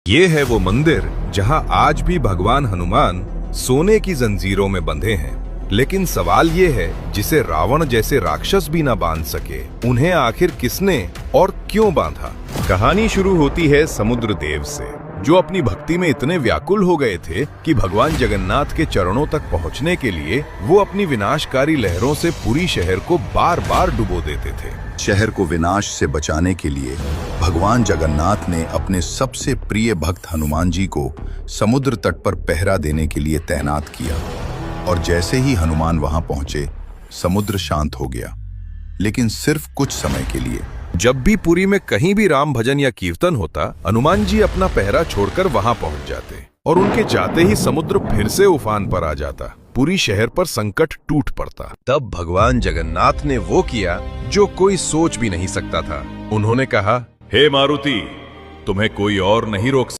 ये है वो मंदिर जहां आज भी भगवान हनुमान सोने की जंजीरों में बंधे हैं। लेकिन सवाल ये है, जिसे रावण जैसे राक्षस भी ना बांध सके, उन्हें आखिर किसने और क्यों बांधा? कहानी शुरू होती है समुद्र देव से, जो अपनी भक्ति में इतने व्याकुल हो गए थे कि भगवान जगन्नाथ के चरणों तक पहुंचने के लिए वो अपनी विनाशकारी लहरों से पूरी शहर को बार बार डुबो देते थे। शहर को विनाश से बचाने के लिए भगवान जगन्नाथ ने अपने सबसे प्रिय भक्त हनुमान जी को समुद्र तट पर पहरा देने के लिए तैनात किया। और जैसे ही हनुमान वहां पहुंचे, समुद्र शांत हो गया, लेकिन सिर्फ कुछ समय के लिए। जब भी पुरी में कहीं भी राम भजन या कीर्तन होता, हनुमान जी अपना पहरा छोड़कर वहां पहुंच जाते और उनके जाते ही समुद्र फिर से उफान पर आ जाता। पूरी शहर पर संकट टूट पड़ता। तब भगवान जगन्नाथ ने वो किया जो कोई सोच भी नहीं सकता था। उन्होंने कहा, हे मारुति, तुम्हें कोई और नहीं रोक